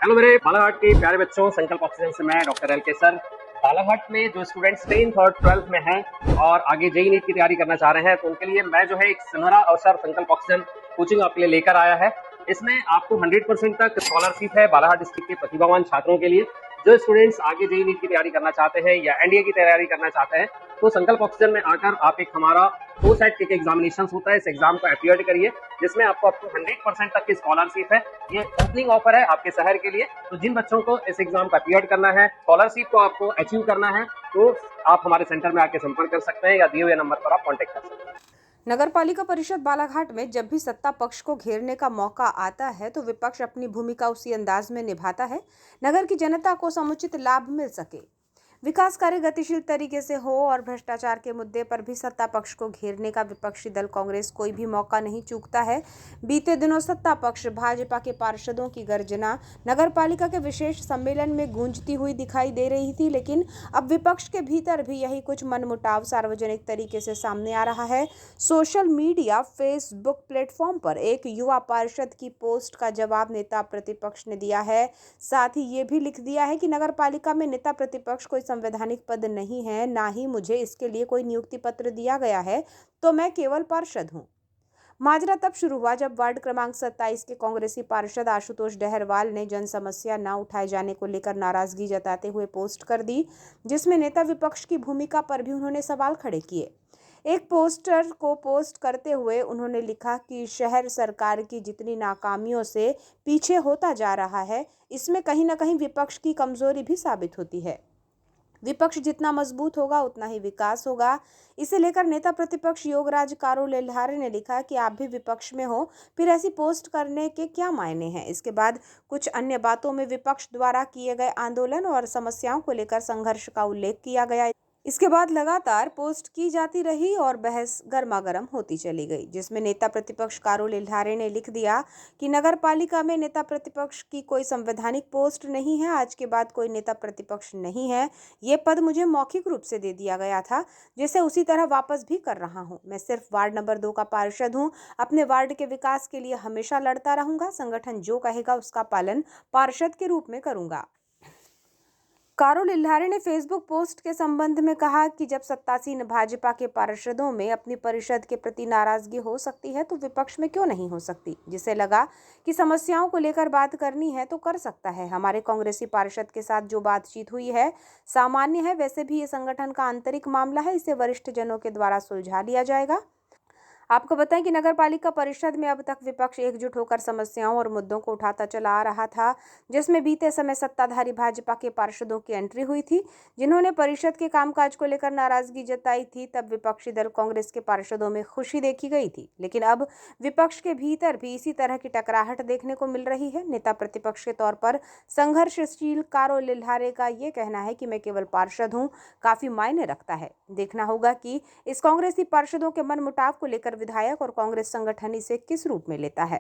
Hello मेरे बालाघाट के प्यारे बच्चों, संकल्प ऑक्सीजन से मैं डॉक्टर एल के सर। बालाघाट में जो स्टूडेंट्स 10th और 12th में हैं और आगे जेईई नीट की तैयारी करना चाह रहे हैं, तो उनके लिए मैं जो है एक सुनहरा अवसर संकल्प ऑक्सीजन कोचिंग आपके लिए लेकर आया है। इसमें आपको 100% तक स्कॉलरशिप है बालाघाट डिस्ट्रिक्ट के प्रतिभावान छात्रों के लिए। जो स्टूडेंट्स आगे जेईई नीट की तैयारी करना चाहते हैं या एनडीए की तैयारी करना चाहते हैं, तो संकल्प ऑक्सीजन में आकर आप एक हमारा 4 सेट के एग्जामिनेशन होता है, इस एग्जाम को अपीयर करिए, जिसमें आपको 100% तक की स्कॉलरशिप है। ये ओपनिंग ऑफर है आपके शहर के लिए। तो जिन बच्चों को इस एग्जाम का अपीयर करना है, स्कॉलरशिप को आपको अचीव करना है, तो आप हमारे सेंटर में आके संपर्क कर सकते हैं या दिए हुए नंबर पर आप कॉन्टेक्ट कर सकते हैं। नगर पालिका परिषद बालाघाट में जब भी सत्ता पक्ष को घेरने का मौका आता है तो विपक्ष अपनी भूमिका उसी अंदाज में निभाता है नगर की जनता को समुचित लाभ मिल सके, विकास कार्य गतिशील तरीके से हो और भ्रष्टाचार के मुद्दे पर भी सत्ता पक्ष को घेरने का विपक्षी दल कांग्रेस कोई भी मौका नहीं चूकता है। बीते दिनों सत्ता पक्ष भाजपा के पार्षदों की गर्जना नगर पालिका के विशेष सम्मेलन में गूंजती हुई दिखाई दे रही थी, लेकिन अब विपक्ष के भीतर भी यही कुछ मनमुटाव सार्वजनिक तरीके से सामने आ रहा है। सोशल मीडिया फेसबुक प्लेटफॉर्म पर एक युवा पार्षद की पोस्ट का जवाब नेता प्रतिपक्ष ने दिया है। साथ ही ये भी लिख दिया है कि नगर पालिका में नेता प्रतिपक्ष कोई संवैधानिक पद नहीं है, ना ही मुझे इसके लिए कोई नियुक्ति पत्र दिया गया है, तो मैं केवल पार्षद हूं। माजरा तब शुरू हुआ जब वार्ड क्रमांक 27 के कांग्रेसी पार्षद आशुतोष डहरवाल ने जन समस्या न उठाए जाने को लेकर नाराजगी जताते हुए पोस्ट कर दी, जिसमें नेता विपक्ष की भूमिका पर भी उन्होंने सवाल खड़े किए। एक पोस्टर को पोस्ट करते हुए उन्होंने लिखा कि शहर सरकार की जितनी नाकामियों से पीछे होता जा रहा है, इसमें कहीं ना कहीं विपक्ष की कमजोरी भी साबित होती है। विपक्ष जितना मजबूत होगा उतना ही विकास होगा। इसे लेकर नेता प्रतिपक्ष योगराज कारो लेल्हारे ने लिखा कि आप भी विपक्ष में हो, फिर ऐसी पोस्ट करने के क्या मायने हैं। इसके बाद कुछ अन्य बातों में विपक्ष द्वारा किए गए आंदोलन और समस्याओं को लेकर संघर्ष का उल्लेख किया गया। इसके बाद लगातार पोस्ट की जाती रही और बहस गर्मागर्म होती चली गई, जिसमें नेता प्रतिपक्ष कारो लेल्हारे ने लिख दिया कि नगर पालिका में नेता प्रतिपक्ष की कोई संवैधानिक पोस्ट नहीं है, आज के बाद कोई नेता प्रतिपक्ष नहीं है। ये पद मुझे मौखिक रूप से दे दिया गया था, जिसे उसी तरह वापस भी कर रहा हूँ। मैं सिर्फ वार्ड नंबर 2 का पार्षद हूँ, अपने वार्ड के विकास के लिए हमेशा लड़ता रहूंगा। संगठन जो कहेगा उसका पालन पार्षद के रूप में करूंगा। कारो लिल्हारे ने फेसबुक पोस्ट के संबंध में कहा कि जब सत्तासीन भाजपा के पार्षदों में अपनी परिषद के प्रति नाराजगी हो सकती है तो विपक्ष में क्यों नहीं हो सकती। जिसे लगा कि समस्याओं को लेकर बात करनी है तो कर सकता है। हमारे कांग्रेसी पार्षद के साथ जो बातचीत हुई है सामान्य है, वैसे भी ये संगठन का आंतरिक मामला है, इसे वरिष्ठ जनों के द्वारा सुलझा लिया जाएगा। आपको बताएं कि नगर पालिका परिषद में अब तक विपक्ष एकजुट होकर समस्याओं और मुद्दों को उठाता चला आ रहा था, जिसमें बीते समय सत्ताधारी भाजपा के पार्षदों की एंट्री हुई थी, जिन्होंने परिषद के कामकाज को लेकर नाराजगी जताई थी। तब विपक्षी दल कांग्रेस के पार्षदों में खुशी देखी गई थी, लेकिन अब विपक्ष के भीतर भी इसी तरह की टकराहट देखने को मिल रही है। नेता प्रतिपक्ष के तौर पर संघर्षशील कारो लिल्हारे का ये कहना है कि मैं केवल पार्षद हूँ, काफी मायने रखता है। देखना होगा कि इस कांग्रेसी पार्षदों के मनमुटाव को लेकर विधायक और कांग्रेस संगठन इसे किस रूप में लेता है।